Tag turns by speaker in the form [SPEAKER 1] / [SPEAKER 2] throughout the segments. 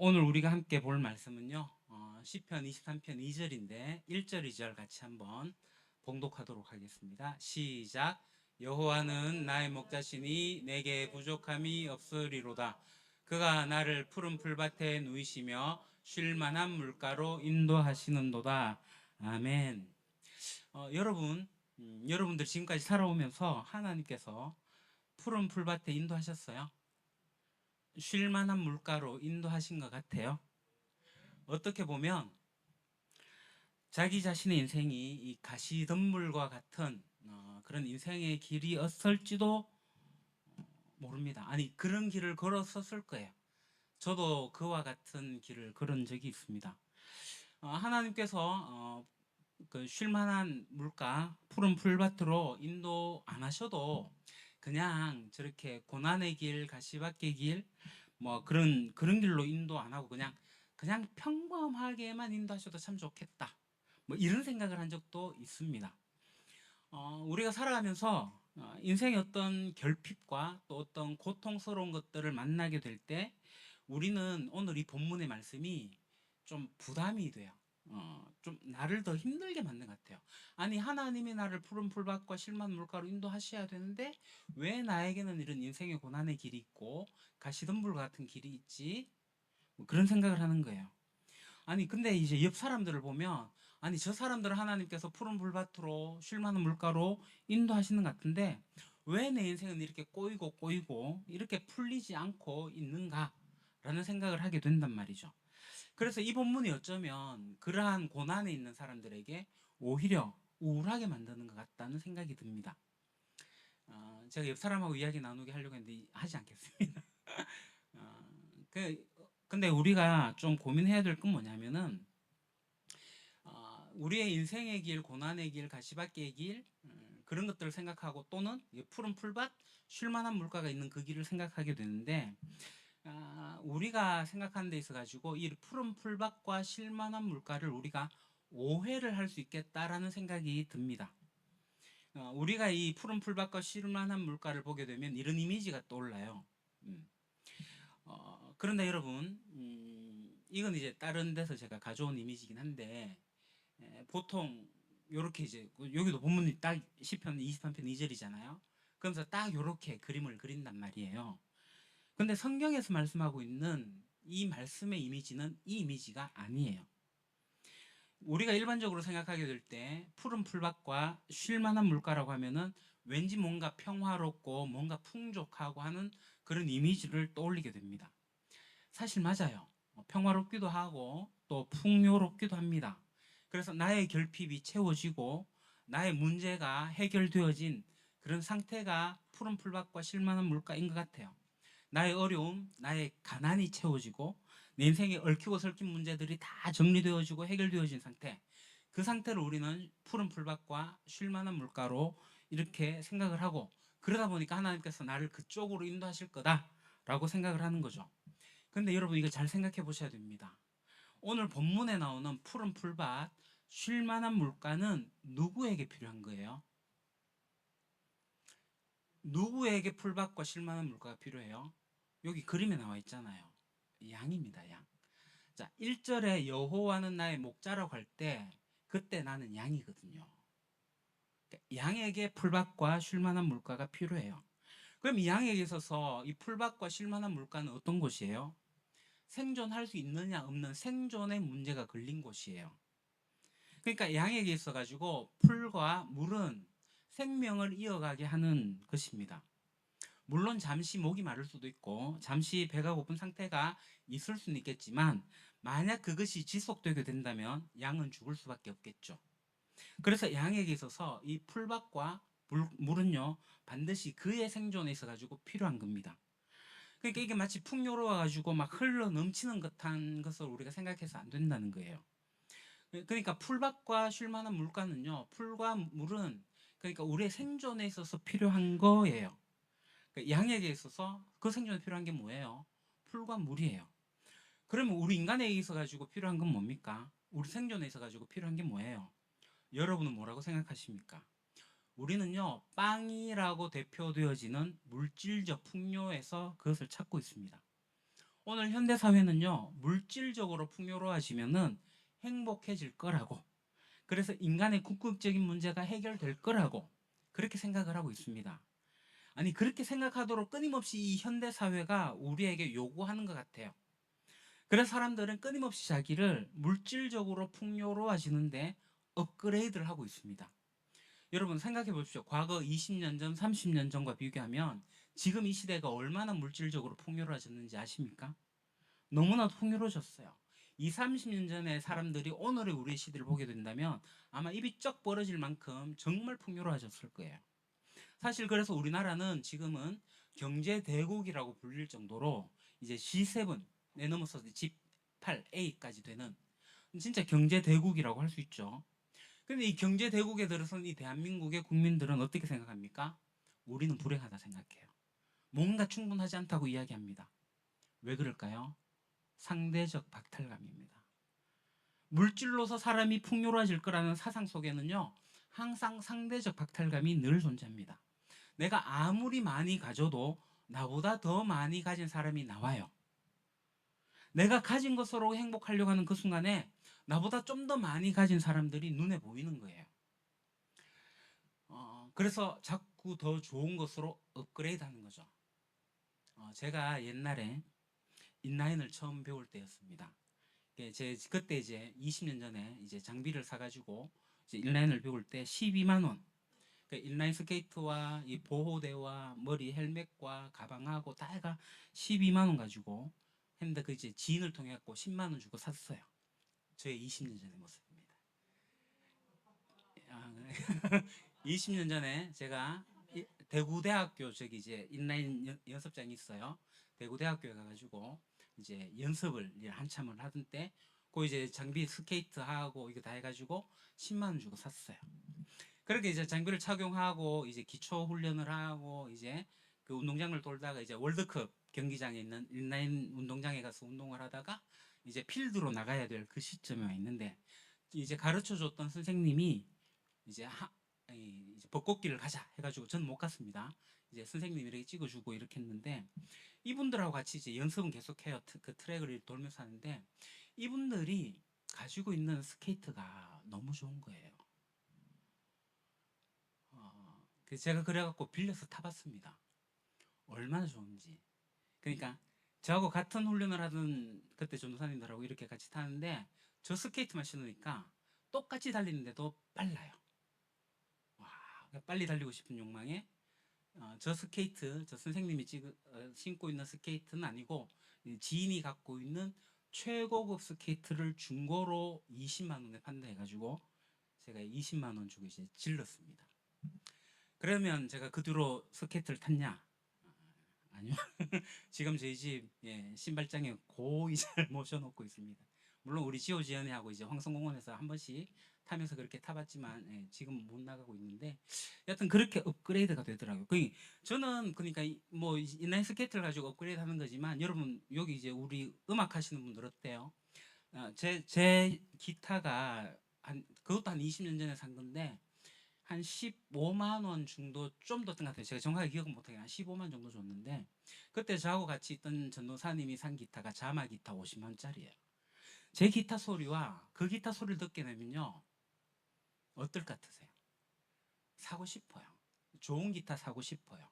[SPEAKER 1] 오늘 우리가 함께 볼 말씀은요. 시편 23편 2절인데 1절 2절 같이 한번 봉독하도록 하겠습니다. 시작. 여호와는 나의 목자시니 내게 부족함이 없으리로다. 그가 나를 푸른 풀밭에 누이시며 쉴 만한 물가로 인도하시는도다. 아멘. 여러분들 지금까지 살아오면서 하나님께서 푸른 풀밭에 인도하셨어요? 쉴 만한 물가로 인도하신 것 같아요. 어떻게 보면 자기 자신의 인생이 이 가시덤불과 같은 그런 인생의 길이었을지도 모릅니다. 아니, 그런 길을 걸었었을 거예요. 저도 그와 같은 길을 걸은 적이 있습니다. 하나님께서 그 쉴만한 물가, 푸른 풀밭으로 인도 안 하셔도 그냥 저렇게 고난의 길, 가시밭길 길, 뭐 그런 길로 인도 안 하고 그냥 평범하게만 인도하셔도 참 좋겠다. 뭐 이런 생각을 한 적도 있습니다. 우리가 살아가면서 인생의 어떤 결핍과 또 어떤 고통스러운 것들을 만나게 될 때 우리는 오늘 이 본문의 말씀이 좀 부담이 돼요. 좀 나를 더 힘들게 만든 것 같아요. 아니, 하나님이 나를 푸른 풀밭과 실만 물가로 인도하셔야 되는데 왜 나에게는 이런 인생의 고난의 길이 있고 가시덤불 같은 길이 있지? 뭐 그런 생각을 하는 거예요. 아니, 근데 이제 옆 사람들을 보면 아니, 저 사람들을 하나님께서 푸른 풀밭으로 쉴 만한 물가로 인도하시는 것 같은데 왜 내 인생은 이렇게 꼬이고 이렇게 풀리지 않고 있는가 라는 생각을 하게 된단 말이죠. 그래서 이 본문이 어쩌면 그러한 고난에 있는 사람들에게 오히려 우울하게 만드는 것 같다는 생각이 듭니다. 제가 옆 사람하고 이야기 나누게 하려고 했는데 하지 않겠습니다. 어, 근데 우리가 좀 고민해야 될 건 뭐냐면은 우리의 인생의 길, 고난의 길, 가시밭길의 길, 그런 것들을 생각하고 또는 푸른 풀밭, 쉴만한 물가가 있는 그 길을 생각하게 되는데 우리가 생각하는 데 있어 가지고 이 푸른 풀밭과 쉴만한 물가를 우리가 오해를 할 수 있겠다라는 생각이 듭니다. 우리가 이 푸른 풀밭과 쉴만한 물가를 보게 되면 이런 이미지가 떠올라요. 그런데 여러분, 이건 이제 다른 데서 제가 가져온 이미지긴 한데 보통 요렇게 이제 여기도 본문이 딱 시편 23편 2절이잖아요. 그러면서 딱 요렇게 그림을 그린단 말이에요. 근데 성경에서 말씀하고 있는 이 말씀의 이미지는 이 이미지가 아니에요. 우리가 일반적으로 생각하게 될 때 푸른 풀밭과 쉴만한 물가라고 하면은 왠지 뭔가 평화롭고 뭔가 풍족하고 하는 그런 이미지를 떠올리게 됩니다. 사실 맞아요. 평화롭기도 하고 또 풍요롭기도 합니다. 그래서 나의 결핍이 채워지고 나의 문제가 해결되어진 그런 상태가 푸른 풀밭과 쉴만한 물가인 것 같아요. 나의 어려움, 나의 가난이 채워지고 내 인생에 얽히고 설킨 문제들이 다 정리되어지고 해결되어진 상태, 그 상태를 우리는 푸른 풀밭과 쉴만한 물가로 이렇게 생각을 하고 그러다 보니까 하나님께서 나를 그쪽으로 인도하실 거다라고 생각을 하는 거죠. 근데 여러분, 이거 잘 생각해 보셔야 됩니다. 오늘 본문에 나오는 푸른 풀밭, 쉴 만한 물가는 누구에게 필요한 거예요? 누구에게 풀밭과 쉴 만한 물가가 필요해요? 여기 그림에 나와 있잖아요. 양입니다, 양. 자, 1절에 여호와는 나의 목자라고 할 때 그때 나는 양이거든요. 그러니까 양에게 풀밭과 쉴 만한 물가가 필요해요. 그럼 이 양에게 있어서 이 풀밭과 쉴 만한 물가는 어떤 곳이에요? 생존할 수 있느냐 없는 생존의 문제가 걸린 곳이에요. 그러니까 양에게 있어 가지고 풀과 물은 생명을 이어가게 하는 것입니다. 물론 잠시 목이 마를 수도 있고 잠시 배가 고픈 상태가 있을 수는 있겠지만 만약 그것이 지속되게 된다면 양은 죽을 수밖에 없겠죠. 그래서 양에게 있어서 이 풀밭과 물은요 반드시 그의 생존에 있어 가지고 필요한 겁니다. 그러니까 이게 마치 풍요로워 가지고 막 흘러 넘치는 듯한 것을 우리가 생각해서 안 된다는 거예요. 그러니까 풀밭과 쉴 만한 물가는요, 풀과 물은 그러니까 우리의 생존에 있어서 필요한 거예요. 그러니까 양에게 있어서 그 생존에 필요한 게 뭐예요? 풀과 물이에요. 그러면 우리 인간에 있어 가지고 필요한 건 뭡니까? 우리 생존에 있어 가지고 필요한 게 뭐예요? 여러분은 뭐라고 생각하십니까? 우리는요, 빵이라고 대표되어지는 물질적 풍요에서 그것을 찾고 있습니다. 오늘 현대 사회는요, 물질적으로 풍요로워지면은 행복해질 거라고, 그래서 인간의 궁극적인 문제가 해결될 거라고 그렇게 생각을 하고 있습니다. 아니, 그렇게 생각하도록 끊임없이 이 현대 사회가 우리에게 요구하는 것 같아요. 그래서 사람들은 끊임없이 자기를 물질적으로 풍요로워지는데 업그레이드를 하고 있습니다. 여러분 생각해 보십시오. 과거 20년 전, 30년 전과 비교하면 지금 이 시대가 얼마나 물질적으로 풍요로워졌는지 아십니까? 너무나도 풍요로워졌어요. 2, 30년 전에 사람들이 오늘의 우리 시대를 보게 된다면 아마 입이 쩍 벌어질 만큼 정말 풍요로워졌을 거예요. 사실 그래서 우리나라는 지금은 경제 대국이라고 불릴 정도로 이제 G7에 넘어서서 G8A까지 되는 진짜 경제 대국이라고 할 수 있죠. 근데 이 경제 대국에 들어선 이 대한민국의 국민들은 어떻게 생각합니까? 우리는 불행하다 생각해요. 뭔가 충분하지 않다고 이야기합니다. 왜 그럴까요? 상대적 박탈감입니다. 물질로서 사람이 풍요로워질 거라는 사상 속에는요, 항상 상대적 박탈감이 늘 존재합니다. 내가 아무리 많이 가져도 나보다 더 많이 가진 사람이 나와요. 내가 가진 것으로 행복하려고 하는 그 순간에 나보다 좀 더 많이 가진 사람들이 눈에 보이는 거예요. 그래서 자꾸 더 좋은 것으로 업그레이드 하는 거죠. 제가 옛날에 인라인을 처음 배울 때였습니다. 그때 이제 20년 전에 이제 장비를 사가지고 이제 인라인을 배울 때 12만 원. 인라인 스케이트와 이 보호대와 머리 헬멧과 가방하고 다 해가 12만 원 가지고 했는데 그 이제 지인을 통해 갖고 10만 원 주고 샀어요. 저의 20년 전의 모습입니다. 20년 전에 제가 대구대학교 저기 이제 인라인 연습장이 있어요. 대구대학교에 가가지고 이제 연습을 한참을 하던 때, 그 이제 장비 스케이트하고 이거 다 해가지고 10만 원 주고 샀어요. 그렇게 이제 장비를 착용하고 이제 기초 훈련을 하고 이제 그 운동장을 돌다가 이제 월드컵 경기장에 있는 인라인 운동장에 가서 운동을 하다가 이제 필드로 나가야 될 그 시점에 와 있는데, 이제 가르쳐 줬던 선생님이 이제 이제 벚꽃길을 가자 해가지고 저는 못 갔습니다. 이제 선생님이 이렇게 찍어주고 이렇게 했는데, 이분들하고 같이 이제 연습은 계속해요. 그 트랙을 돌면서 하는데, 이분들이 가지고 있는 스케이트가 너무 좋은 거예요. 제가 그래갖고 빌려서 타봤습니다. 얼마나 좋은지. 그러니까 저하고 같은 훈련을 하던 그때 전도사님들하고 이렇게 같이 타는데, 저 스케이트만 신으니까 똑같이 달리는데도 빨라요. 와, 빨리 달리고 싶은 욕망에 저 스케이트, 저 선생님이 신고 있는 스케이트는 아니고 지인이 갖고 있는 최고급 스케이트를 중고로 20만 원에 판다 해가지고 제가 20만 원 주고 이제 질렀습니다. 그러면 제가 그 뒤로 스케이트를 탔냐? 아니요. 지금 저희 집 신발장에 고이잘 모셔놓고 있습니다. 물론 우리 지오지연이하고 이제 황성공원에서 한 번씩 타면서 그렇게 타봤지만 지금 못 나가고 있는데, 여튼 그렇게 업그레이드가 되더라고요. 저는 그러니까 뭐 인라인 스케이트를 가지고 업그레이드 하는 거지만, 여러분 여기 이제 우리 음악 하시는 분들 어때요? 제 기타가 그것도 한 20년 전에 산 건데 한 15만 원 정도 좀 더 뜬 것 같아요. 제가 정확하게 기억은 못하게 한 15만 정도 줬는데, 그때 저하고 같이 있던 전도사님이 산 기타가 자마 기타 50만 원짜리예요. 제 기타 소리와 그 기타 소리를 듣게 되면요, 어떨 것 같으세요? 사고 싶어요. 좋은 기타 사고 싶어요.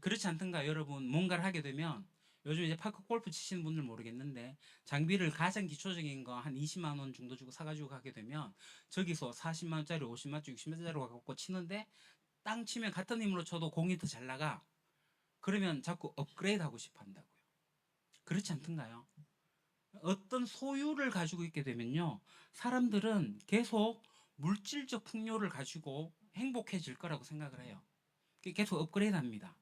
[SPEAKER 1] 그렇지 않던가 여러분? 뭔가를 하게 되면, 요즘 이제 파크 골프 치시는 분들 모르겠는데, 장비를 가장 기초적인 거 한 20만 원 정도 주고 사가지고 가게 되면 저기서 40만 원짜리, 50만 원짜리, 60만 원짜리 갖고 치는데, 땅 치면 같은 힘으로 쳐도 공이 더 잘 나가. 그러면 자꾸 업그레이드 하고 싶어 한다고요. 그렇지 않던가요? 어떤 소유를 가지고 있게 되면요, 사람들은 계속 물질적 풍요를 가지고 행복해질 거라고 생각을 해요. 계속 업그레이드 합니다.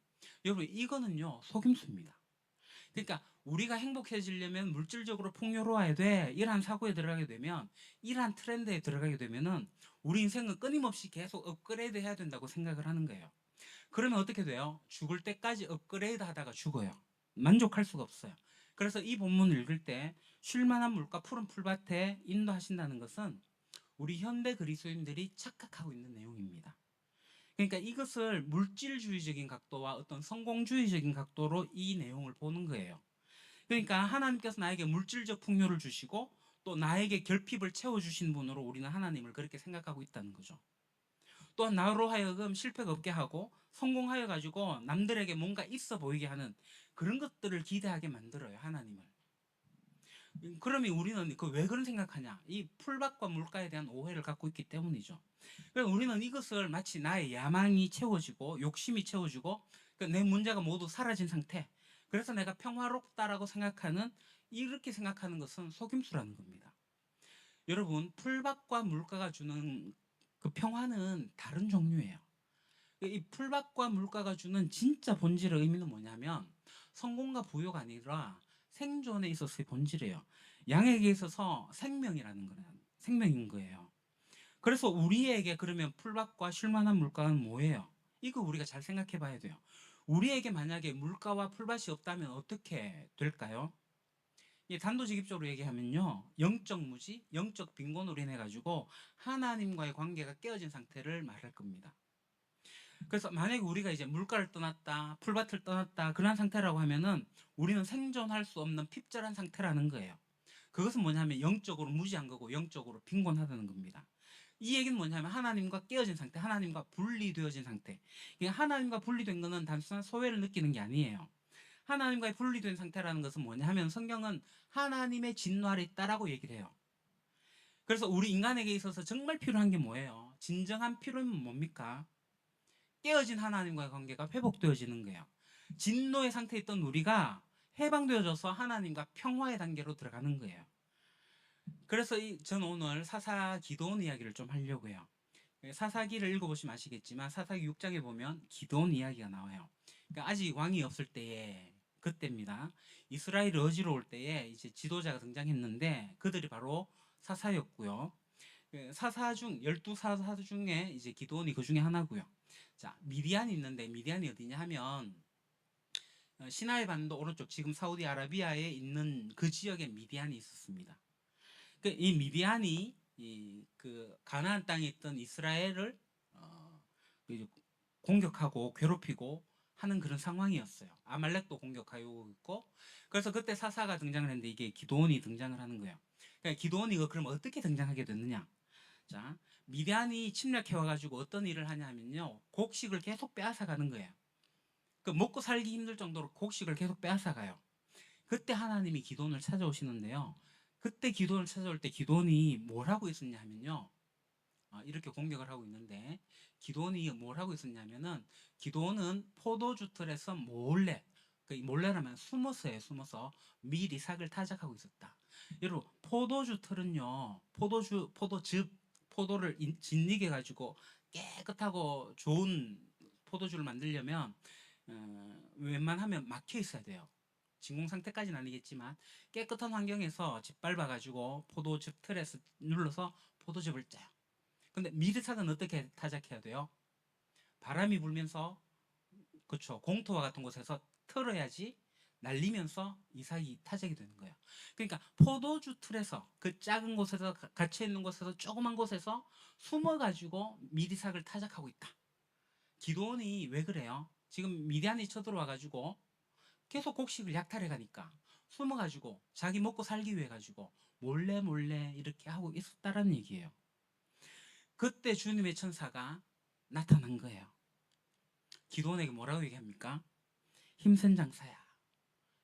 [SPEAKER 1] 여러분, 이거는요, 속임수입니다. 그러니까 우리가 행복해지려면 물질적으로 풍요로워야 돼. 이러한 사고에 들어가게 되면, 이러한 트렌드에 들어가게 되면은 우리 인생은 끊임없이 계속 업그레이드 해야 된다고 생각을 하는 거예요. 그러면 어떻게 돼요? 죽을 때까지 업그레이드 하다가 죽어요. 만족할 수가 없어요. 그래서 이 본문을 읽을 때 쉴만한 물과 푸른 풀밭에 인도하신다는 것은 우리 현대 그리스도인들이 착각하고 있는 내용입니다. 그러니까 이것을 물질주의적인 각도와 어떤 성공주의적인 각도로 이 내용을 보는 거예요. 그러니까 하나님께서 나에게 물질적 풍요를 주시고 또 나에게 결핍을 채워주신 분으로 우리는 하나님을 그렇게 생각하고 있다는 거죠. 또한 나로 하여금 실패가 없게 하고 성공하여 가지고 남들에게 뭔가 있어 보이게 하는 그런 것들을 기대하게 만들어요, 하나님을. 그러면 우리는 왜 그런 생각하냐? 이 풀밭과 물가에 대한 오해를 갖고 있기 때문이죠. 그래서 우리는 이것을 마치 나의 야망이 채워지고 욕심이 채워지고 내 문제가 모두 사라진 상태. 그래서 내가 평화롭다라고 생각하는 이렇게 생각하는 것은 속임수라는 겁니다. 여러분, 풀밭과 물가가 주는 그 평화는 다른 종류예요. 이 풀밭과 물가가 주는 진짜 본질의 의미는 뭐냐면 성공과 부요가 아니라 생존에 있어서의 본질이에요. 양에게 있어서 생명이라는 거예요. 생명인 거예요. 그래서 우리에게 그러면 풀밭과 쉴만한 물가는 뭐예요? 이거 우리가 잘 생각해 봐야 돼요. 우리에게 만약에 물가와 풀밭이 없다면 어떻게 될까요? 단도직입적으로 얘기하면요, 영적 무지, 영적 빈곤으로 인해 가지고 하나님과의 관계가 깨어진 상태를 말할 겁니다. 그래서 만약에 우리가 이제 물가를 떠났다, 풀밭을 떠났다 그런 상태라고 하면은 우리는 생존할 수 없는 핍절한 상태라는 거예요. 그것은 뭐냐면 영적으로 무지한 거고 영적으로 빈곤하다는 겁니다. 이 얘기는 뭐냐면 하나님과 깨어진 상태, 하나님과 분리되어진 상태. 하나님과 분리된 거는 단순한 소외를 느끼는 게 아니에요. 하나님과의 분리된 상태라는 것은 뭐냐 하면 성경은 하나님의 진노 아래 있다라고 얘기를 해요. 그래서 우리 인간에게 있어서 정말 필요한 게 뭐예요? 진정한 필요는 뭡니까? 깨어진 하나님과의 관계가 회복되어지는 거예요. 진노의 상태에 있던 우리가 해방되어져서 하나님과 평화의 단계로 들어가는 거예요. 그래서 저는 오늘 사사 기도원 이야기를 좀 하려고 해요. 사사기를 읽어보시면 아시겠지만 사사기 6장에 보면 기도원 이야기가 나와요. 그러니까 아직 왕이 없을 때에 그때입니다. 이스라엘이 어지러울 때에 이제 지도자가 등장했는데 그들이 바로 사사였고요. 사사 중 12사사 중에 이제 기도원이 그 중에 하나고요. 자, 미디안이 있는데 미디안이 어디냐 하면 시나이 반도 오른쪽 지금 사우디아라비아에 있는 그 지역에 미디안이 있었습니다. 이 미디안이 그 가나안 땅에 있던 이스라엘을 공격하고 괴롭히고 하는 그런 상황이었어요. 아말렉도 공격하고 있고, 그래서 그때 사사가 등장을 했는데 이게 기도원이 등장을 하는 거예요. 그러니까 기도원이 그럼 어떻게 등장하게 됐느냐? 자, 미디안이 침략해 와가지고 어떤 일을 하냐면요, 곡식을 계속 빼앗아 가는 거예요. 그 먹고 살기 힘들 정도로 곡식을 계속 빼앗아 가요. 그때 하나님이 기도원을 찾아오시는데요. 그때 기도원을 찾아올 때 기도원이 뭘 하고 있었냐 하면요. 이렇게 공격을 하고 있는데 기도원이 뭘 하고 있었냐면은 기도원은 포도주 틀에서 몰래, 그 몰래라면 숨어서요, 숨어서 미리 삭을 타작하고 있었다. 여러분, 포도주 틀은요, 포도즙, 포도를 진리게 가지고 깨끗하고 좋은 포도주를 만들려면 웬만하면 막혀 있어야 돼요. 진공 상태까지는 아니겠지만 깨끗한 환경에서 짓밟아 가지고 포도즙 틀에서 눌러서 포도즙을 짜요. 근데 미르삭은 어떻게 타작해야 돼요? 바람이 불면서, 그렇죠, 공터와 같은 곳에서 틀어야지 날리면서 이삭이 타작이 되는 거예요. 그러니까 포도주 틀에서 그 작은 곳에서 갇혀 있는 곳에서 조그만 곳에서 숨어 가지고 미리삭을 타작하고 있다. 기도원이 왜 그래요? 지금 미디안이 쳐들어와 가지고 계속 곡식을 약탈해 가니까 숨어 가지고 자기 먹고 살기 위해 가지고 몰래 몰래 이렇게 하고 있었다라는 얘기예요. 그때 주님의 천사가 나타난 거예요. 기도원에게 뭐라고 얘기합니까? 힘센 장사야.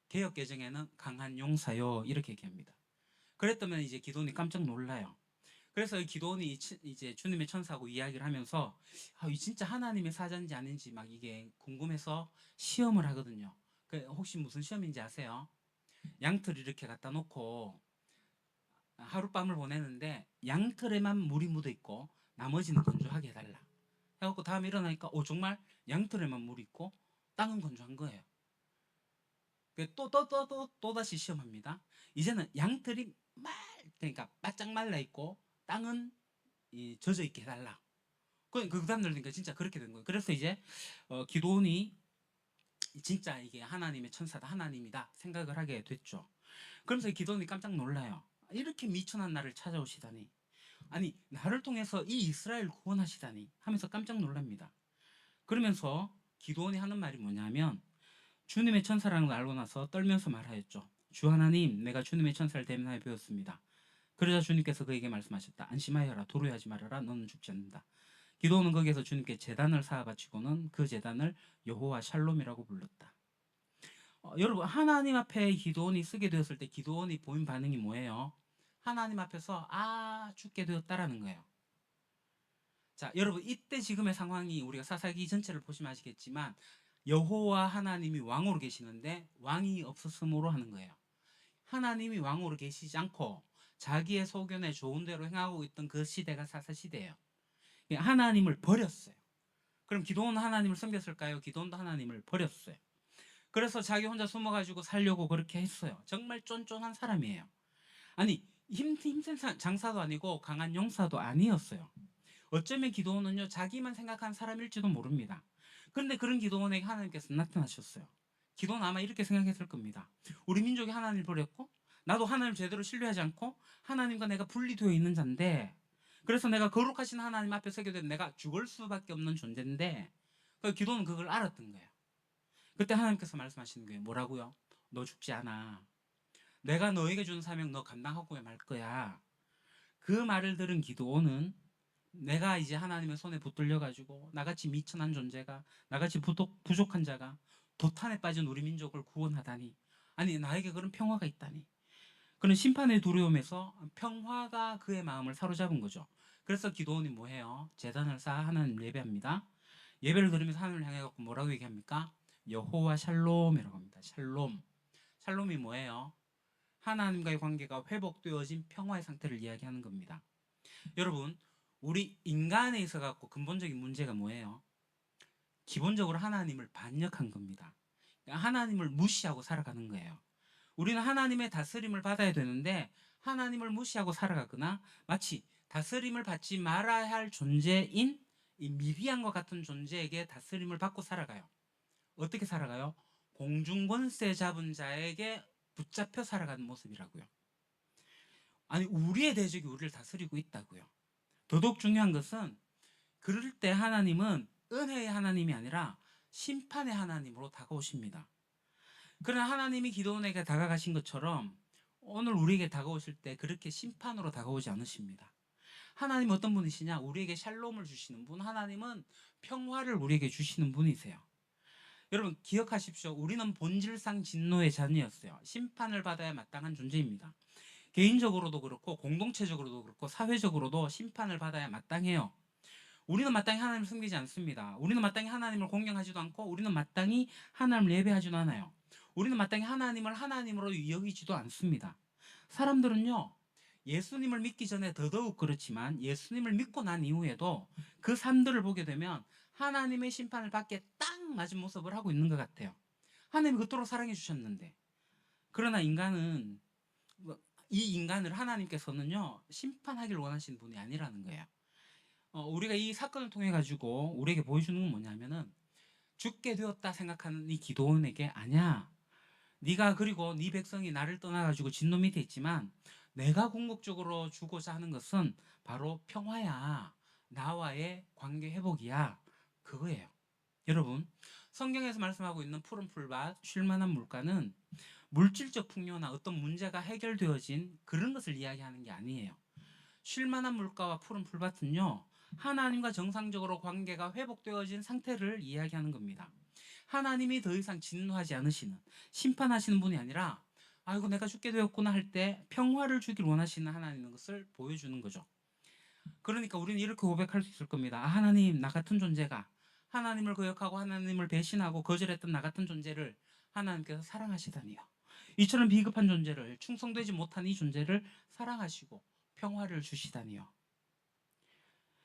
[SPEAKER 1] 개역 개정에는 강한 용사요. 이렇게 얘기합니다. 그랬더니 이제 기도원이 깜짝 놀라요. 그래서 기도원이 이제 주님의 천사하고 이야기를 하면서 이 진짜 하나님의 사자인지 아닌지 막 이게 궁금해서 시험을 하거든요. 혹시 무슨 시험인지 아세요? 양털 이렇게 갖다 놓고 하룻밤을 보내는데 양털에만 물이 묻어 있고 나머지는 건조하게 해달라. 해갖고 다음에 일어나니까 정말 양털에만 물이 있고 땅은 건조한 거예요. 또다시 시험합니다. 이제는 양털이 그러니까 바짝 말라 있고 땅은 젖어 있게 해달라. 그 다음 날 되니까 진짜 그렇게 된 거예요. 그래서 이제 기도원이 진짜 이게 하나님의 천사다, 하나님이다 생각을 하게 됐죠. 그러면서 기도원이 깜짝 놀라요. 이렇게 미천한 나를 찾아오시다니, 아니 나를 통해서 이 이스라엘 구원하시다니 하면서 깜짝 놀랍니다. 그러면서 기도원이 하는 말이 뭐냐면 주님의 천사라는 걸 알고 나서 떨면서 말하였죠. 주 하나님, 내가 주님의 천사를 대면하여 배웠습니다. 그러자 주님께서 그에게 말씀하셨다. 안심하여라. 도로하지 말아라. 너는 죽지 않는다. 기도는 거기에서 주님께 제단을 쌓아 바치고는 그 제단을 여호와 샬롬이라고 불렀다. 여러분, 하나님 앞에 기도원이 쓰게 되었을 때 기도원이 보인 반응이 뭐예요? 하나님 앞에서 죽게 되었다라는 거예요. 자, 여러분, 이때 지금의 상황이 우리가 사사기 전체를 보시면 아시겠지만 여호와 하나님이 왕으로 계시는데 왕이 없었으므로 하는 거예요. 하나님이 왕으로 계시지 않고 자기의 소견에 좋은 대로 행하고 있던 그 시대가 사사시대예요. 하나님을 버렸어요. 그럼 기도원은 하나님을 섬겼을까요? 기도원도 하나님을 버렸어요. 그래서 자기 혼자 숨어가지고 살려고 그렇게 했어요. 정말 쫀쫀한 사람이에요. 아니, 힘센 장사도 아니고 강한 용사도 아니었어요. 어쩌면 기도원은요, 자기만 생각한 사람일지도 모릅니다. 그런데 그런 기도원에게 하나님께서 나타나셨어요. 기도는 아마 이렇게 생각했을 겁니다. 우리 민족이 하나님을 버렸고 나도 하나님을 제대로 신뢰하지 않고 하나님과 내가 분리되어 있는 자인데, 그래서 내가 거룩하신 하나님 앞에 서게 되면 내가 죽을 수밖에 없는 존재인데, 그 기도는 그걸 알았던 거예요. 그때 하나님께서 말씀하시는 거예요. 뭐라고요? 너 죽지 않아. 내가 너에게 준 사명 너 감당하고 말 거야. 그 말을 들은 기도원은 내가 이제 하나님의 손에 붙들려가지고 나같이 미천한 존재가, 나같이 부족한 자가 도탄에 빠진 우리 민족을 구원하다니, 아니 나에게 그런 평화가 있다니, 그런 심판의 두려움에서 평화가 그의 마음을 사로잡은 거죠. 그래서 기도원이 뭐해요? 제단을 쌓아 하나님 예배합니다. 예배를 드리면서 하나님을 향해 갖고 뭐라고 얘기합니까? 여호와 샬롬이라고 합니다. 샬롬. 샬롬이 뭐예요? 하나님과의 관계가 회복되어진 평화의 상태를 이야기하는 겁니다. 여러분, 우리 인간에 있어 갖고 근본적인 문제가 뭐예요? 기본적으로 하나님을 반역한 겁니다. 하나님을 무시하고 살아가는 거예요. 우리는 하나님의 다스림을 받아야 되는데 하나님을 무시하고 살아가거나 마치 다스림을 받지 말아야 할 존재인 이 미비안과 같은 존재에게 다스림을 받고 살아가요. 어떻게 살아가요? 공중권세 잡은 자에게 붙잡혀 살아가는 모습이라고요. 아니, 우리의 대적이 우리를 다스리고 있다고요. 더더욱 중요한 것은 그럴 때 하나님은 은혜의 하나님이 아니라 심판의 하나님으로 다가오십니다. 그러나 하나님이 기도원에게 다가가신 것처럼 오늘 우리에게 다가오실 때 그렇게 심판으로 다가오지 않으십니다. 하나님은 어떤 분이시냐? 우리에게 샬롬을 주시는 분. 하나님은 평화를 우리에게 주시는 분이세요. 여러분 기억하십시오. 우리는 본질상 진노의 자녀였어요. 심판을 받아야 마땅한 존재입니다. 개인적으로도 그렇고 공동체적으로도 그렇고 사회적으로도 심판을 받아야 마땅해요. 우리는 마땅히 하나님을 섬기지 않습니다. 우리는 마땅히 하나님을 공경하지도 않고 우리는 마땅히 하나님을 예배하지도 않아요. 우리는 마땅히 하나님을 하나님으로 여기지도 않습니다. 사람들은요, 예수님을 믿기 전에 더더욱 그렇지만 예수님을 믿고 난 이후에도 그 삶들을 보게 되면 하나님의 심판을 받기에 딱 맞은 모습을 하고 있는 것 같아요. 하나님이 그토록 사랑해 주셨는데. 그러나 인간은, 이 인간을 하나님께서는요 심판하기를 원하시는 분이 아니라는 거예요. 우리가 이 사건을 통해 가지고 우리에게 보여주는 건 뭐냐면은, 죽게 되었다 생각하는 이 기도원에게 아니야, 네가 그리고 네 백성이 나를 떠나가지고 진노 밑에 있지만 내가 궁극적으로 주고자 하는 것은 바로 평화야, 나와의 관계 회복이야, 그거예요. 여러분, 성경에서 말씀하고 있는 푸른 풀밭, 쉴만한 물가는 물질적 풍요나 어떤 문제가 해결되어진 그런 것을 이야기하는 게 아니에요. 쉴만한 물가와 푸른 풀밭은요, 하나님과 정상적으로 관계가 회복되어진 상태를 이야기하는 겁니다. 하나님이 더 이상 진노하지 않으시는, 심판하시는 분이 아니라 아이고 내가 죽게 되었구나 할 때 평화를 주길 원하시는 하나님인 것을 보여주는 거죠. 그러니까 우리는 이렇게 고백할 수 있을 겁니다. 하나님, 나 같은 존재가 하나님을 거역하고 하나님을 배신하고 거절했던 나 같은 존재를 하나님께서 사랑하시다니요. 이처럼 비겁한 존재를, 충성되지 못한 이 존재를 사랑하시고 평화를 주시다니요.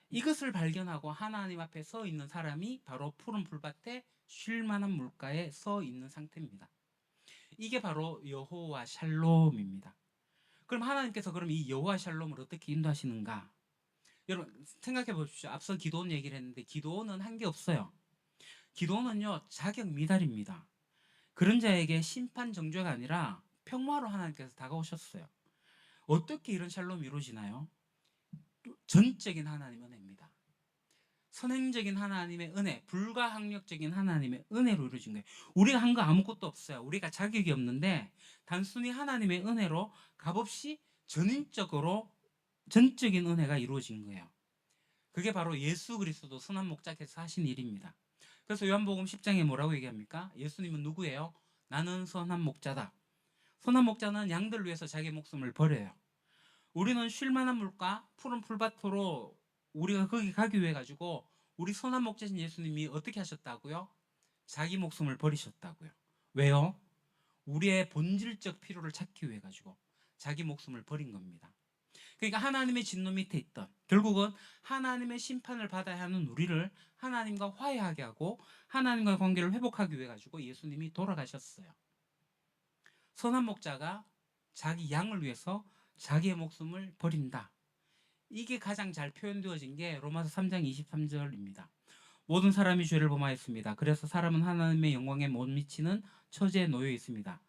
[SPEAKER 1] 이것을 발견하고 하나님 앞에 서 있는 사람이 바로 푸른 풀밭에 쉴만한 물가에 서 있는 상태입니다. 이게 바로 여호와 샬롬입니다. 그럼 하나님께서 그럼 이 여호와 샬롬을 어떻게 인도하시는가? 여러분 생각해 보십시오. 앞서 기도원 얘기를 했는데 기도원은 한 게 없어요. 기도원은요 자격 미달입니다. 그런 자에게 심판 정죄가 아니라 평화로 하나님께서 다가오셨어요. 어떻게 이런 샬롬이 이루어지나요? 전적인 하나님 은혜입니다. 선행적인 하나님의 은혜, 불가항력적인 하나님의 은혜로 이루어진 거예요. 우리가 한 거 아무것도 없어요. 우리가 자격이 없는데 단순히 하나님의 은혜로 값없이 전적인 은혜가 이루어진 거예요. 그게 바로 예수 그리스도 선한 목자께서 하신 일입니다. 그래서 요한복음 10장에 뭐라고 얘기합니까? 예수님은 누구예요? 나는 선한 목자다. 선한 목자는 양들 위해서 자기 목숨을 버려요. 우리는 쉴만한 물가, 푸른 풀밭으로 우리가 거기 가기 위해 가지고 우리 선한 목자신 예수님이 어떻게 하셨다고요? 자기 목숨을 버리셨다고요. 왜요? 우리의 본질적 필요를 찾기 위해 가지고 자기 목숨을 버린 겁니다. 그러니까 하나님의 진노 밑에 있던, 결국은 하나님의 심판을 받아야 하는 우리를 하나님과 화해하게 하고 하나님과의 관계를 회복하기 위해 가지고 예수님이 돌아가셨어요. 선한 목자가 자기 양을 위해서 자기의 목숨을 버린다. 이게 가장 잘 표현되어진 게 로마서 3장 23절입니다. 모든 사람이 죄를 범하였습니다. 그래서 사람은 하나님의 영광에 못 미치는 처지에 놓여 있습니다.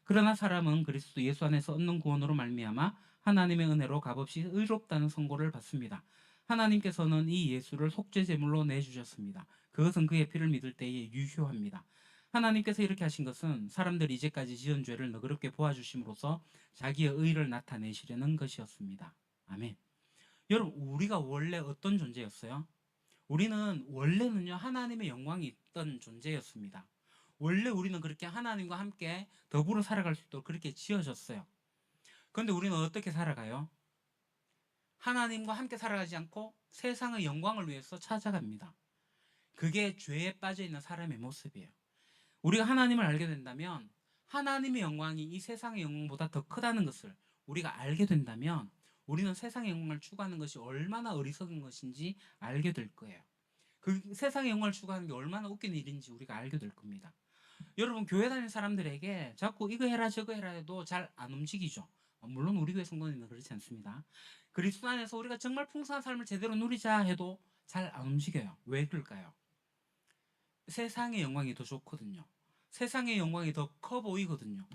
[SPEAKER 1] 그러나 사람은 그리스도 예수 안에서 얻는 구원으로 말미암아 하나님의 은혜로 값없이 의롭다는 선고를 받습니다. 하나님께서는 이 예수를 속죄 제물로 내주셨습니다. 그것은 그의 피를 믿을 때에 유효합니다. 하나님께서 이렇게 하신 것은 사람들이 이제까지 지은 죄를 너그럽게 보아주심으로써 자기의 의를 나타내시려는 것이었습니다. 아멘. 여러분, 우리가 원래 어떤 존재였어요? 우리는 원래는요, 하나님의 영광이 있던 존재였습니다. 원래 우리는 그렇게 하나님과 함께 더불어 살아갈 수 있도록 그렇게 지어졌어요. 그런데 우리는 어떻게 살아가요? 하나님과 함께 살아가지 않고 세상의 영광을 위해서 찾아갑니다. 그게 죄에 빠져 있는 사람의 모습이에요. 우리가 하나님을 알게 된다면 하나님의 영광이 이 세상의 영광보다 더 크다는 것을 우리가 알게 된다면 우리는 세상의 영광을 추구하는 것이 얼마나 어리석은 것인지 알게 될 거예요. 그 세상의 영광을 추구하는 게 얼마나 웃긴 일인지 우리가 알게 될 겁니다. 여러분, 교회 다니는 사람들에게 자꾸 이거 해라 저거 해라 해도 잘 안 움직이죠. 물론 우리 교회 성도님은 그렇지 않습니다. 그리스도 안에서 우리가 정말 풍성한 삶을 제대로 누리자 해도 잘 안 움직여요. 왜 그럴까요? 세상의 영광이 더 좋거든요. 세상의 영광이 더 커 보이거든요.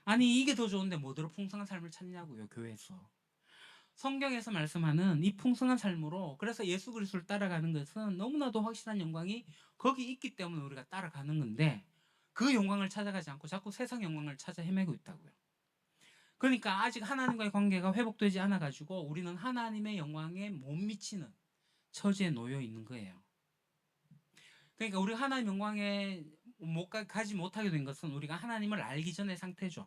[SPEAKER 1] 아니, 이게 더 좋은데 뭐대로 풍성한 삶을 찾냐고요, 교회에서. 성경에서 말씀하는 이 풍성한 삶으로, 그래서 예수 그리스도를 따라가는 것은 너무나도 확실한 영광이 거기 있기 때문에 우리가 따라가는 건데, 그 영광을 찾아가지 않고 자꾸 세상 영광을 찾아 헤매고 있다고요. 그러니까 아직 하나님과의 관계가 회복되지 않아 가지고 우리는 하나님의 영광에 못 미치는 처지에 놓여 있는 거예요. 그러니까 우리가 하나님 영광에 가지 못하게 된 것은 우리가 하나님을 알기 전의 상태죠.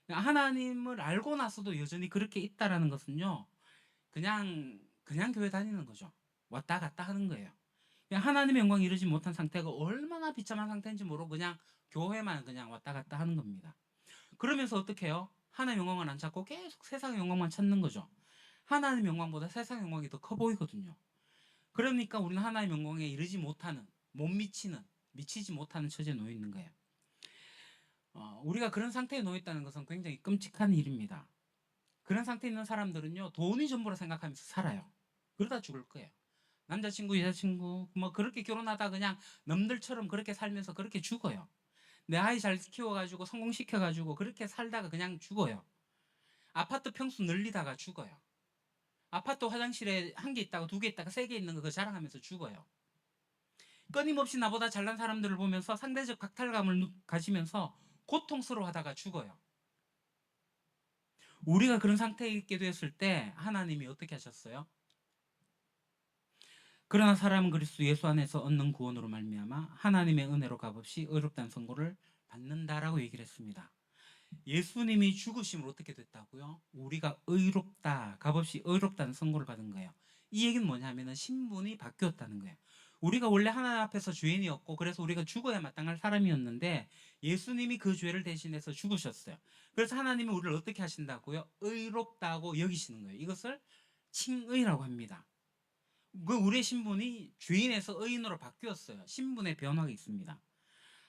[SPEAKER 1] 그러니까 하나님을 알고 나서도 여전히 그렇게 있다라는 것은요, 그냥 교회 다니는 거죠. 왔다 갔다 하는 거예요. 그냥 하나님의 영광이 이루지 못한 상태가 얼마나 비참한 상태인지 모르고 그냥 교회만 그냥 왔다 갔다 하는 겁니다. 그러면서 어떻게 해요? 하나님의 영광을 안 찾고 계속 세상의 영광만 찾는 거죠. 하나님의 영광보다 세상의 영광이 더 커 보이거든요. 그러니까 우리는 하나님의 영광에 이르지 못하는, 못 미치는, 미치지 못하는 처지에 놓여 있는 거예요. 우리가 그런 상태에 놓여 있다는 것은 굉장히 끔찍한 일입니다. 그런 상태에 있는 사람들은요, 돈이 전부라 생각하면서 살아요. 그러다 죽을 거예요. 남자친구, 여자친구, 뭐 그렇게 결혼하다 그냥 남들처럼 그렇게 살면서 그렇게 죽어요. 내 아이 잘 키워가지고 성공시켜가지고 그렇게 살다가 그냥 죽어요. 아파트 평수 늘리다가 죽어요. 아파트 화장실에 한 개 있다가 두 개 있다가 세 개 있는 거 그거 자랑하면서 죽어요. 끊임없이 나보다 잘난 사람들을 보면서 상대적 박탈감을 가지면서 고통스러워하다가 죽어요. 우리가 그런 상태에 있게 되었을 때 하나님이 어떻게 하셨어요? 그러나 사람은 그리스도 예수 안에서 얻는 구원으로 말미암아 하나님의 은혜로 값없이 의롭다는 선고를 받는다라고 얘기를 했습니다. 예수님이 죽으심으로 어떻게 됐다고요? 우리가 의롭다, 값없이 의롭다는 선고를 받은 거예요. 이 얘기는 뭐냐면은 신분이 바뀌었다는 거예요. 우리가 원래 하나님 앞에서 죄인이었고 그래서 우리가 죽어야 마땅할 사람이었는데 예수님이 그 죄를 대신해서 죽으셨어요. 그래서 하나님이 우리를 어떻게 하신다고요? 의롭다고 여기시는 거예요. 이것을 칭의라고 합니다. 그 우리의 신분이 죄인에서 의인으로 바뀌었어요. 신분의 변화가 있습니다.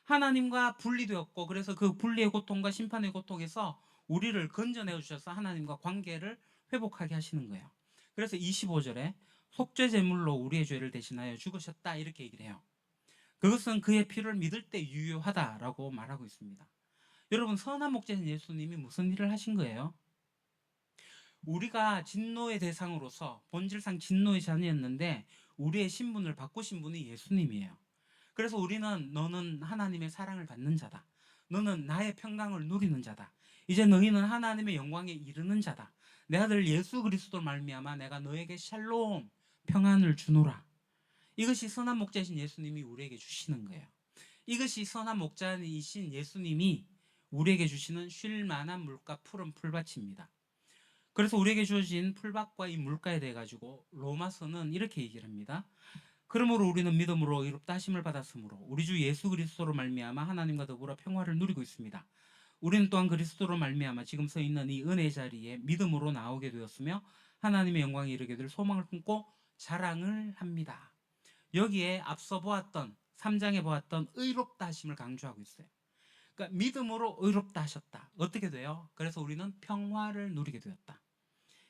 [SPEAKER 1] 하나님과 분리되었고 그래서 그 분리의 고통과 심판의 고통에서 우리를 건져내 주셔서 하나님과 관계를 회복하게 하시는 거예요. 그래서 25절에 속죄 제물로 우리의 죄를 대신하여 죽으셨다 이렇게 얘기를 해요. 그것은 그의 피를 믿을 때 유효하다라고 말하고 있습니다. 여러분, 선한 목자인 예수님이 무슨 일을 하신 거예요? 우리가 진노의 대상으로서 본질상 진노의 자녀였는데 우리의 신분을 바꾸신 분이 예수님이에요. 그래서 우리는 너는 하나님의 사랑을 받는 자다. 너는 나의 평강을 누리는 자다. 이제 너희는 하나님의 영광에 이르는 자다. 내 아들 예수 그리스도를 말미암아 내가 너에게 샬롬 평안을 주노라. 이것이 선한 목자이신 예수님이 우리에게 주시는 거예요. 이것이 선한 목자이신 예수님이 우리에게 주시는 쉴 만한 물가 푸른 풀밭입니다. 그래서 우리에게 주어진 풀밭과 이 물가에 대해 가지고 로마서는 이렇게 얘기를 합니다. 그러므로 우리는 믿음으로 의롭다 하심을 받았으므로 우리 주 예수 그리스도로 말미암아 하나님과 더불어 평화를 누리고 있습니다. 우리는 또한 그리스도로 말미암아 지금 서 있는 이 은혜 자리에 믿음으로 나오게 되었으며 하나님의 영광에 이르게 될 소망을 품고 자랑을 합니다. 여기에 앞서 보았던 3장에 보았던 의롭다 하심을 강조하고 있어요. 그러니까 믿음으로 의롭다 하셨다. 어떻게 돼요? 그래서 우리는 평화를 누리게 되었다.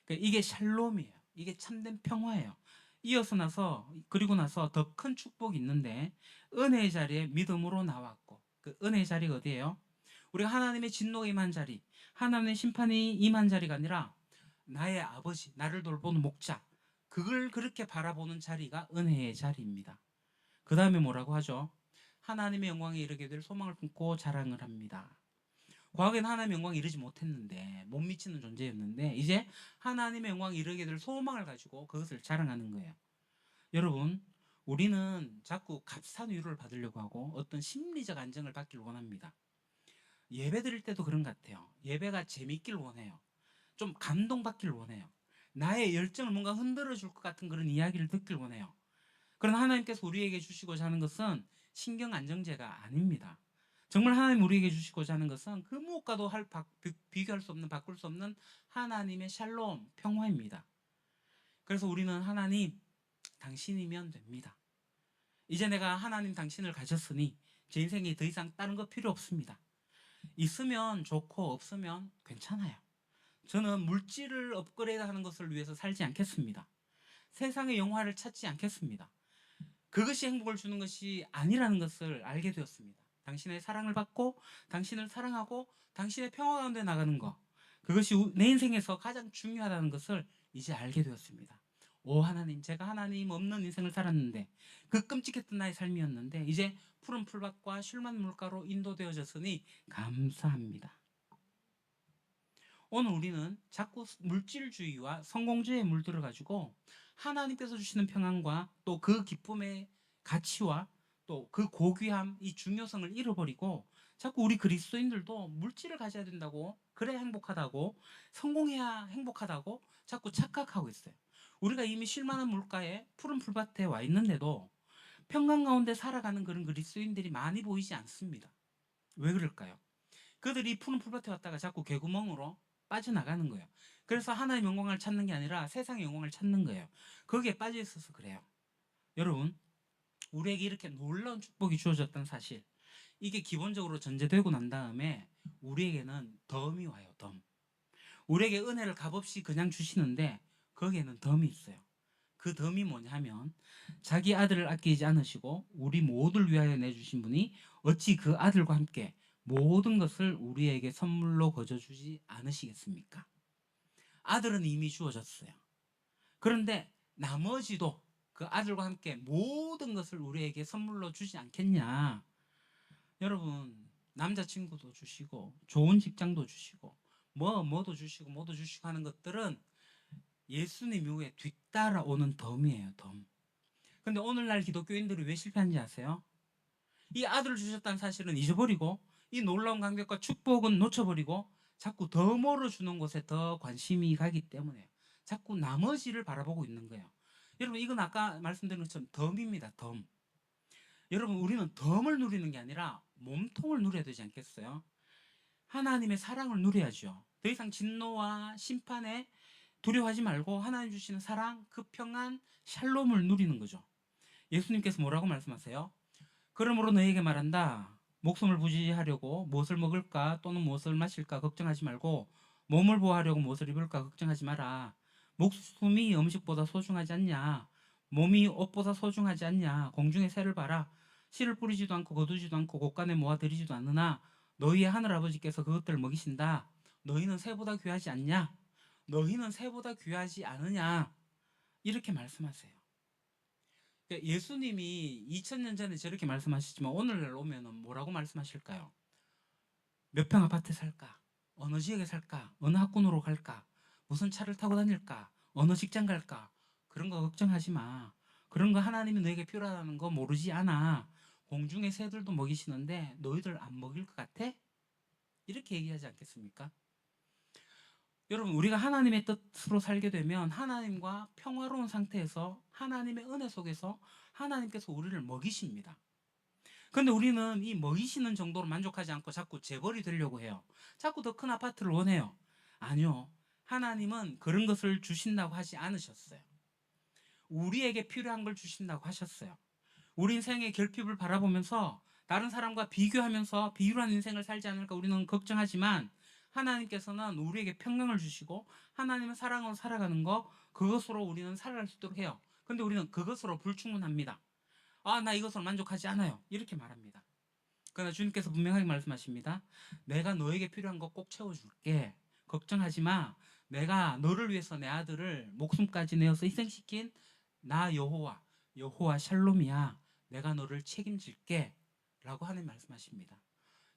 [SPEAKER 1] 그러니까 이게 샬롬이에요. 이게 참된 평화예요. 이어서 나서 그리고 나서 더 큰 축복이 있는데 은혜의 자리에 믿음으로 나왔고 그 은혜의 자리가 어디예요? 우리가 하나님의 진노가 임한 자리, 하나님의 심판이 임한 자리가 아니라 나의 아버지, 나를 돌보는 목자, 그걸 그렇게 바라보는 자리가 은혜의 자리입니다. 그 다음에 뭐라고 하죠? 하나님의 영광에 이르게 될 소망을 품고 자랑을 합니다. 과거에는 하나님의 영광에 이르지 못했는데 못 미치는 존재였는데 이제 하나님의 영광에 이르게 될 소망을 가지고 그것을 자랑하는 거예요. 여러분, 우리는 자꾸 값싼 위로를 받으려고 하고 어떤 심리적 안정을 받기를 원합니다. 예배 드릴 때도 그런 것 같아요. 예배가 재밌길 원해요. 좀 감동받기를 원해요. 나의 열정을 뭔가 흔들어 줄 것 같은 그런 이야기를 듣길 원해요. 그러나 하나님께서 우리에게 주시고자 하는 것은 신경 안정제가 아닙니다. 정말 하나님 우리에게 주시고자 하는 것은 그 무엇과도 비교할 수 없는, 바꿀 수 없는 하나님의 샬롬, 평화입니다. 그래서 우리는 하나님, 당신이면 됩니다. 이제 내가 하나님 당신을 가졌으니 제 인생에 더 이상 다른 거 필요 없습니다. 있으면 좋고 없으면 괜찮아요. 저는 물질을 업그레이드하는 것을 위해서 살지 않겠습니다. 세상의 영화를 찾지 않겠습니다. 그것이 행복을 주는 것이 아니라는 것을 알게 되었습니다. 당신의 사랑을 받고 당신을 사랑하고 당신의 평화 가운데 나가는 것, 그것이 내 인생에서 가장 중요하다는 것을 이제 알게 되었습니다. 오 하나님, 제가 하나님 없는 인생을 살았는데 그 끔찍했던 나의 삶이었는데 이제 푸른 풀밭과 쉴만 물가로 인도되어졌으니 감사합니다. 오늘 우리는 자꾸 물질주의와 성공주의에 물들어 가지고 하나님께서 주시는 평안과 또 그 기쁨의 가치와 또 그 고귀함, 이 중요성을 잃어버리고 자꾸 우리 그리스도인들도 물질을 가져야 된다고, 그래야 행복하다고, 성공해야 행복하다고 자꾸 착각하고 있어요. 우리가 이미 쉴만한 물가에 푸른 풀밭에 와 있는데도 평강 가운데 살아가는 그런 그리스도인들이 많이 보이지 않습니다. 왜 그럴까요? 그들이 푸른 풀밭에 왔다가 자꾸 개구멍으로 빠져나가는 거예요. 그래서 하나님의 영광을 찾는 게 아니라 세상의 영광을 찾는 거예요. 거기에 빠져 있어서 그래요. 여러분, 우리에게 이렇게 놀라운 축복이 주어졌다는 사실, 이게 기본적으로 전제되고 난 다음에 우리에게는 덤이 와요. 덤. 우리에게 은혜를 값없이 그냥 주시는데 거기에는 덤이 있어요. 그 덤이 뭐냐면 자기 아들을 아끼지 않으시고 우리 모두를 위하여 내주신 분이 어찌 그 아들과 함께 모든 것을 우리에게 선물로 거저주지 않으시겠습니까? 아들은 이미 주어졌어요. 그런데 나머지도 그 아들과 함께 모든 것을 우리에게 선물로 주지 않겠냐? 여러분, 남자친구도 주시고 좋은 직장도 주시고 뭐도 주시고 뭐도 주시고 하는 것들은 예수님 이후에 뒤따라오는 덤이에요. 덤. 근데 오늘날 기독교인들이 왜 실패하는지 아세요? 이 아들을 주셨다는 사실은 잊어버리고 이 놀라운 감격과 축복은 놓쳐버리고 자꾸 덤으로 주는 곳에 더 관심이 가기 때문에 자꾸 나머지를 바라보고 있는 거예요. 여러분, 이건 아까 말씀드린 것처럼 덤입니다. 덤. 여러분, 우리는 덤을 누리는 게 아니라 몸통을 누려야 되지 않겠어요? 하나님의 사랑을 누려야죠. 더 이상 진노와 심판에 두려워하지 말고 하나님 주시는 사랑, 그 평안, 샬롬을 누리는 거죠. 예수님께서 뭐라고 말씀하세요? 그러므로 너에게 말한다. 목숨을 부지하려고 무엇을 먹을까 또는 무엇을 마실까 걱정하지 말고 몸을 보호하려고 무엇을 입을까 걱정하지 마라. 목숨이 음식보다 소중하지 않냐? 몸이 옷보다 소중하지 않냐? 공중의 새를 봐라. 씨를 뿌리지도 않고 거두지도 않고 곳간에 모아들이지도 않으나 너희의 하늘아버지께서 그것들을 먹이신다. 너희는 새보다 귀하지 않냐? 너희는 새보다 귀하지 않으냐 이렇게 말씀하세요. 그러니까 예수님이 2000년 전에 저렇게 말씀하시지만 오늘날 오면은 뭐라고 말씀하실까요? 몇 평 아파트 살까? 어느 지역에 살까? 어느 학군으로 갈까? 무슨 차를 타고 다닐까? 어느 직장 갈까? 그런 거 걱정하지 마. 그런 거 하나님이 너에게 필요하다는 거 모르지 않아. 공중의 새들도 먹이시는데 너희들 안 먹일 것 같아? 이렇게 얘기하지 않겠습니까? 여러분, 우리가 하나님의 뜻으로 살게 되면 하나님과 평화로운 상태에서 하나님의 은혜 속에서 하나님께서 우리를 먹이십니다. 근데 우리는 이 먹이시는 정도로 만족하지 않고 자꾸 재벌이 되려고 해요. 자꾸 더 큰 아파트를 원해요. 아니요. 하나님은 그런 것을 주신다고 하지 않으셨어요. 우리에게 필요한 걸 주신다고 하셨어요. 우리 인생의 결핍을 바라보면서 다른 사람과 비교하면서 비유한 인생을 살지 않을까 우리는 걱정하지만 하나님께서는 우리에게 평강을 주시고 하나님의 사랑으로 살아가는 거 그것으로 우리는 살아갈 수 있도록 해요. 근데 우리는 그것으로 불충분합니다. 아, 나 이것으로 만족하지 않아요. 이렇게 말합니다. 그러나 주님께서 분명하게 말씀하십니다. 내가 너에게 필요한 거 꼭 채워줄게. 걱정하지 마. 내가 너를 위해서 내 아들을 목숨까지 내어서 희생시킨 나 여호와 샬롬이야. 내가 너를 책임질게. 라고 하나님 말씀하십니다.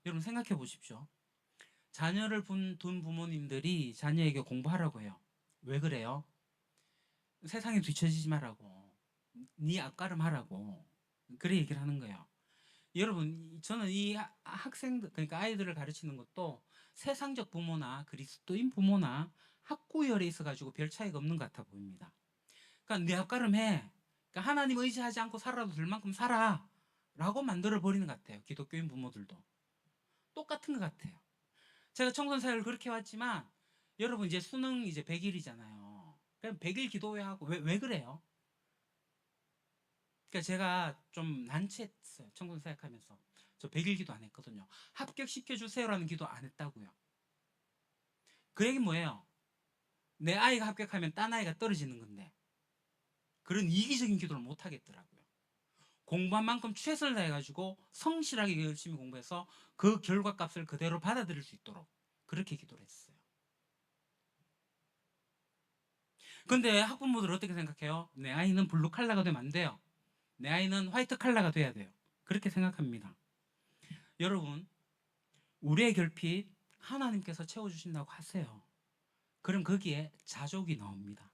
[SPEAKER 1] 여러분 생각해 보십시오. 자녀를 둔 부모님들이 자녀에게 공부하라고 해요. 왜 그래요? 세상에 뒤처지지 말라고. 네 앞가름하라고. 그래 얘기를 하는 거예요. 여러분, 저는 이 학생들, 그러니까 아이들을 가르치는 것도 세상적 부모나 그리스도인 부모나 학구열에 있어가지고 별 차이가 없는 것 같아 보입니다. 그러니까 내 앞가름해. 그러니까 하나님 의지하지 않고 살아도 될 만큼 살아. 라고 만들어 버리는 것 같아요. 기독교인 부모들도. 똑같은 것 같아요. 제가 청소년 사역을 그렇게 해왔지만 여러분 이제 수능 이제 100일이잖아요. 그럼 100일 기도회 하고 왜 그래요? 그러니까 제가 좀 난처했어요. 청소년 사역하면서. 저 100일 기도 안 했거든요. 합격시켜주세요라는 기도 안 했다고요. 그 얘기는 뭐예요? 내 아이가 합격하면 딴 아이가 떨어지는 건데 그런 이기적인 기도를 못 하겠더라고요. 공부한 만큼 최선을 다해가지고 성실하게 열심히 공부해서 그 결과값을 그대로 받아들일 수 있도록 그렇게 기도를 했어요. 근데 학부모들은 어떻게 생각해요? 내 아이는 블루 칼라가 되면 안 돼요. 내 아이는 화이트 칼라가 돼야 돼요. 그렇게 생각합니다. 여러분, 우리의 결핍 하나님께서 채워주신다고 하세요. 그럼 거기에 자족이 나옵니다.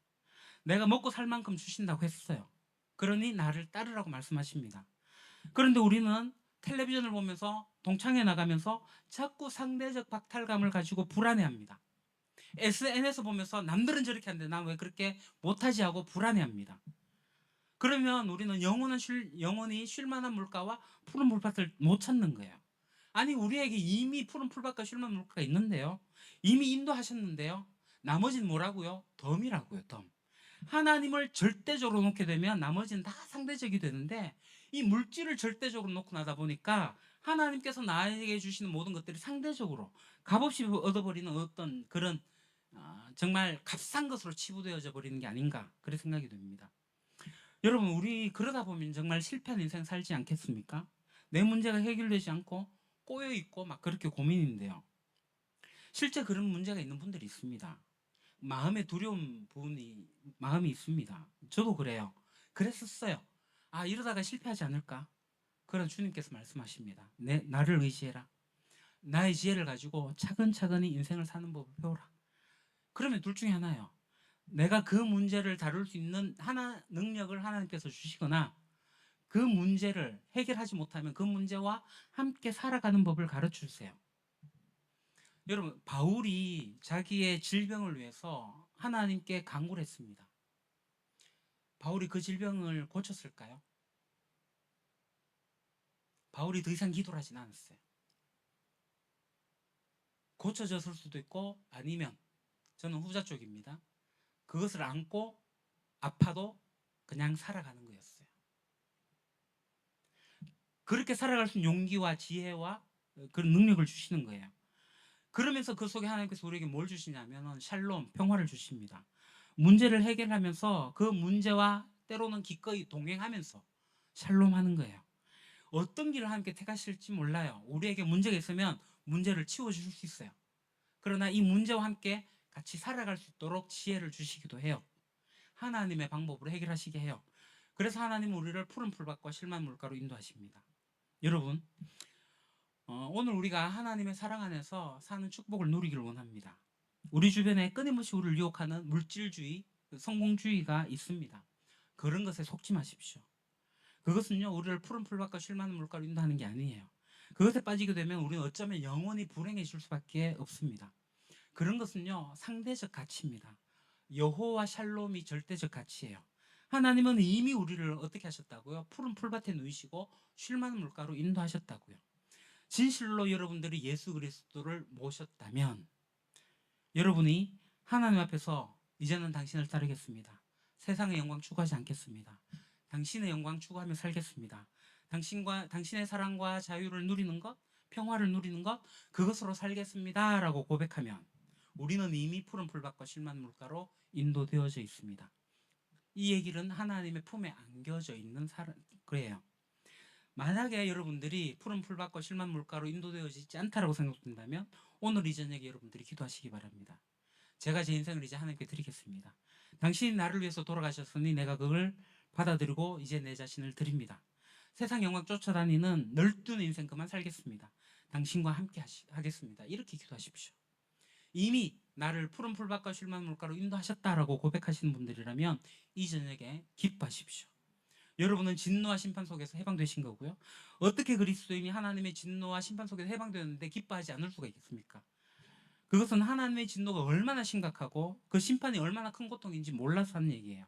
[SPEAKER 1] 내가 먹고 살 만큼 주신다고 했어요. 그러니 나를 따르라고 말씀하십니다. 그런데 우리는 텔레비전을 보면서 동창회 나가면서 자꾸 상대적 박탈감을 가지고 불안해합니다. SNS 보면서 남들은 저렇게 하는데 난 왜 그렇게 못하지 하고 불안해합니다. 그러면 우리는 영원히 쉴 만한 물가와 푸른 물밭을 못 찾는 거예요. 아니 우리에게 이미 푸른 풀밭과 쉴 만한 물가가 있는데요. 이미 인도하셨는데요. 나머지는 뭐라고요? 덤이라고요. 덤. 하나님을 절대적으로 놓게 되면 나머지는 다 상대적이 되는데 이 물질을 절대적으로 놓고 나다 보니까 하나님께서 나에게 주시는 모든 것들이 상대적으로 값없이 얻어버리는 어떤 그런 정말 값싼 것으로 치부되어져 버리는 게 아닌가 그런 생각이 듭니다. 여러분 우리 그러다 보면 정말 실패한 인생 살지 않겠습니까? 내 문제가 해결되지 않고 꼬여있고 막 그렇게 고민인데요. 실제 그런 문제가 있는 분들이 있습니다. 마음에 두려운 부분이 마음이 있습니다. 저도 그래요. 그랬었어요. 아 이러다가 실패하지 않을까? 그런 주님께서 말씀하십니다. 나를 의지해라. 나의 지혜를 가지고 차근차근히 인생을 사는 법을 배워라. 그러면 둘 중에 하나예요. 내가 그 문제를 다룰 수 있는 능력을 하나님께서 주시거나 그 문제를 해결하지 못하면 그 문제와 함께 살아가는 법을 가르쳐 주세요. 여러분 바울이 자기의 질병을 위해서 하나님께 간구를 했습니다. 바울이 그 질병을 고쳤을까요? 바울이 더 이상 기도를 하진 않았어요. 고쳐졌을 수도 있고 아니면 저는 후자 쪽입니다. 그것을 안고 아파도 그냥 살아가는 거였어요. 그렇게 살아갈 수 있는 용기와 지혜와 그런 능력을 주시는 거예요. 그러면서 그 속에 하나님께서 우리에게 뭘 주시냐면 샬롬, 평화를 주십니다. 문제를 해결하면서 그 문제와 때로는 기꺼이 동행하면서 샬롬하는 거예요. 어떤 길을 하나님께 택하실지 몰라요. 우리에게 문제가 있으면 문제를 치워주실 수 있어요. 그러나 이 문제와 함께 같이 살아갈 수 있도록 지혜를 주시기도 해요. 하나님의 방법으로 해결하시게 해요. 그래서 하나님은 우리를 푸른 풀밭과 실만 물가로 인도하십니다. 여러분, 오늘 우리가 하나님의 사랑 안에서 사는 축복을 누리기를 원합니다. 우리 주변에 끊임없이 우리를 유혹하는 물질주의, 성공주의가 있습니다. 그런 것에 속지 마십시오. 그것은요, 우리를 푸른 풀밭과 쉴만한 물가로 인도하는 게 아니에요. 그것에 빠지게 되면 우리는 어쩌면 영원히 불행해질 수밖에 없습니다. 그런 것은요, 상대적 가치입니다. 여호와 샬롬이 절대적 가치예요. 하나님은 이미 우리를 어떻게 하셨다고요? 푸른 풀밭에 누이시고 쉴만한 물가로 인도하셨다고요. 진실로 여러분들이 예수 그리스도를 모셨다면 여러분이 하나님 앞에서 이제는 당신을 따르겠습니다. 세상의 영광 추구하지 않겠습니다. 당신의 영광 추구하며 살겠습니다. 당신의 사랑과 자유를 누리는 것, 평화를 누리는 것, 그것으로 살겠습니다. 라고 고백하면 우리는 이미 푸른 풀밭과 실만 물가로 인도되어져 있습니다. 이 얘기는 하나님의 품에 안겨져 있는 그래요. 만약에 여러분들이 푸른 풀밭과 실만 물가로 인도되어지지 않다라고 생각된다면 오늘 이 저녁에 여러분들이 기도하시기 바랍니다. 제가 제 인생을 이제 하나님께 드리겠습니다. 당신이 나를 위해서 돌아가셨으니 내가 그걸 받아들이고 이제 내 자신을 드립니다. 세상 영광 쫓아다니는 널뛰는 인생 그만 살겠습니다. 당신과 함께 하겠습니다. 이렇게 기도하십시오. 이미 나를 푸른 풀밭과 쉴만한 물가로 인도하셨다라고 고백하시는 분들이라면 이 저녁에 기뻐하십시오. 여러분은 진노와 심판 속에서 해방되신 거고요. 어떻게 그리스도인이 하나님의 진노와 심판 속에서 해방되었는데 기뻐하지 않을 수가 있겠습니까? 그것은 하나님의 진노가 얼마나 심각하고 그 심판이 얼마나 큰 고통인지 몰라서 하는 얘기예요.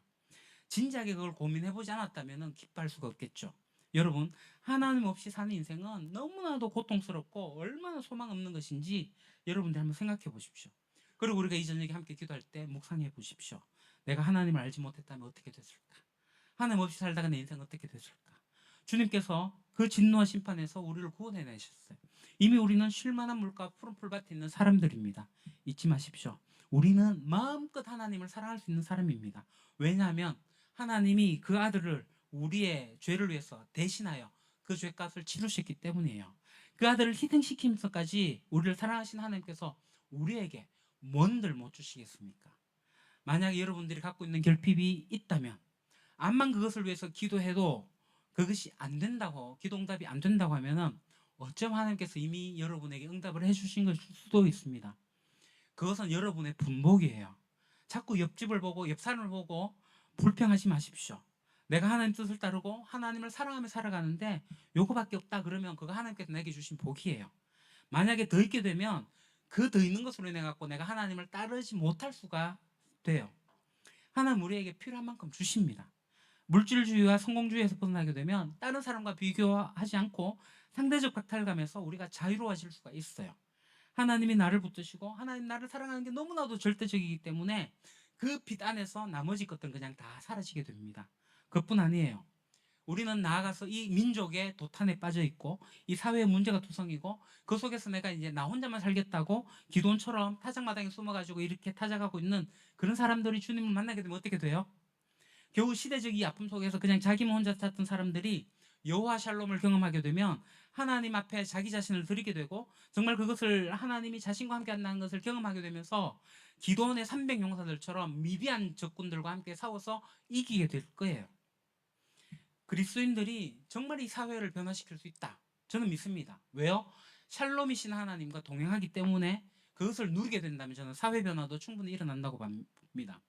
[SPEAKER 1] 진지하게 그걸 고민해보지 않았다면 기뻐할 수가 없겠죠. 여러분, 하나님 없이 사는 인생은 너무나도 고통스럽고 얼마나 소망 없는 것인지 여러분들 한번 생각해 보십시오. 그리고 우리가 이 저녁에 함께 기도할 때 묵상해 보십시오. 내가 하나님을 알지 못했다면 어떻게 됐을까? 하나님 없이 살다가 내 인생 어떻게 됐을까? 주님께서 그 진노와 심판에서 우리를 구원해내셨어요. 이미 우리는 쉴만한 물과 푸른 풀밭에 있는 사람들입니다. 잊지 마십시오. 우리는 마음껏 하나님을 사랑할 수 있는 사람입니다. 왜냐하면 하나님이 그 아들을 우리의 죄를 위해서 대신하여 그 죄값을 치르셨기 때문이에요. 그 아들을 희생시키면서까지 우리를 사랑하신 하나님께서 우리에게 뭔들 못 주시겠습니까? 만약에 여러분들이 갖고 있는 결핍이 있다면 암만 그것을 위해서 기도해도 그것이 안 된다고, 기도응답이 안 된다고 하면은 어쩜 하나님께서 이미 여러분에게 응답을 해주신 것일 수도 있습니다. 그것은 여러분의 분복이에요. 자꾸 옆집을 보고 옆 사람을 보고 불평하지 마십시오. 내가 하나님 뜻을 따르고 하나님을 사랑하며 살아가는데 요거밖에 없다 그러면 그거 하나님께서 내게 주신 복이에요. 만약에 더 있게 되면 그 더 있는 것으로 인해 갖고 내가 하나님을 따르지 못할 수가 돼요. 하나님 우리에게 필요한 만큼 주십니다. 물질주의와 성공주의에서 벗어나게 되면 다른 사람과 비교하지 않고 상대적 박탈감에서 우리가 자유로워질 수가 있어요. 하나님이 나를 붙드시고 하나님 나를 사랑하는 게 너무나도 절대적이기 때문에 그 빛 안에서 나머지 것들은 그냥 다 사라지게 됩니다. 그뿐 아니에요. 우리는 나아가서 이 민족의 도탄에 빠져 있고 이 사회의 문제가 투성이고 그 속에서 내가 이제 나 혼자만 살겠다고 기돈처럼 타작마당에 숨어가지고 이렇게 타작하고 있는 그런 사람들이 주님을 만나게 되면 어떻게 돼요? 겨우 시대적 이 아픔 속에서 그냥 자기만 혼자 탔던 사람들이 여호와 샬롬을 경험하게 되면 하나님 앞에 자기 자신을 드리게 되고 정말 그것을 하나님이 자신과 함께 한다는 것을 경험하게 되면서 기도원의 300용사들처럼 미비한 적군들과 함께 싸워서 이기게 될 거예요. 그리스도인들이 정말 이 사회를 변화시킬 수 있다. 저는 믿습니다. 왜요? 샬롬이신 하나님과 동행하기 때문에 그것을 누리게 된다면 저는 사회 변화도 충분히 일어난다고 봅니다.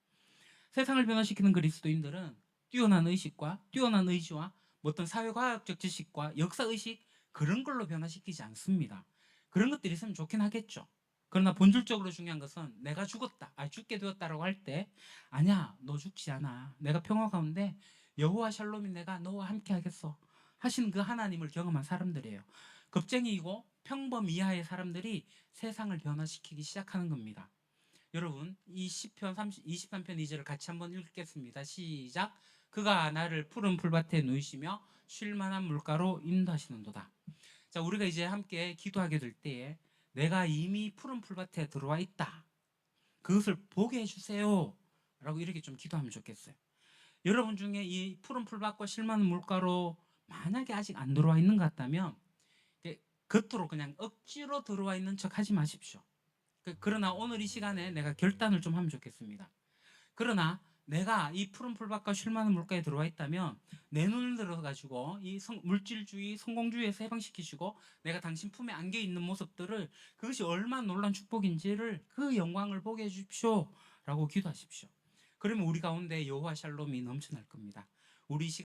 [SPEAKER 1] 세상을 변화시키는 그리스도인들은 뛰어난 의식과 뛰어난 의지와 어떤 사회과학적 지식과 역사의식 그런 걸로 변화시키지 않습니다. 그런 것들이 있으면 좋긴 하겠죠. 그러나 본질적으로 중요한 것은 내가 죽었다, 죽게 되었다라고 할 때 아니야, 너 죽지 않아. 내가 평화 가운데 여호와 샬롬이 내가 너와 함께 하겠어 하신 그 하나님을 경험한 사람들이에요. 겁쟁이이고 평범 이하의 사람들이 세상을 변화시키기 시작하는 겁니다. 여러분 이 시편 23편 2절을 같이 한번 읽겠습니다. 시작. 그가 나를 푸른 풀밭에 누이시며 쉴만한 물가로 인도하시는도다. 자, 우리가 이제 함께 기도하게 될 때에 내가 이미 푸른 풀밭에 들어와 있다, 그것을 보게 해주세요 라고 이렇게 좀 기도하면 좋겠어요. 여러분 중에 이 푸른 풀밭과 쉴만한 물가로 만약에 아직 안 들어와 있는 것 같다면 겉으로 그냥 억지로 들어와 있는 척 하지 마십시오. 그러나 오늘 이 시간에 내가 결단을 좀 하면 좋겠습니다. 그러나 내가 이 푸른 풀밭과 쉴 만한 물가에 들어와 있다면 내 눈을 들어가지고 이 물질주의, 성공주의에서 해방시키시고 내가 당신 품에 안겨 있는 모습들을, 그것이 얼마나 놀라운 축복인지를, 그 영광을 보게 해주십시오 라고 기도하십시오. 그러면 우리 가운데 여호와 샬롬이 넘쳐날 겁니다. 우리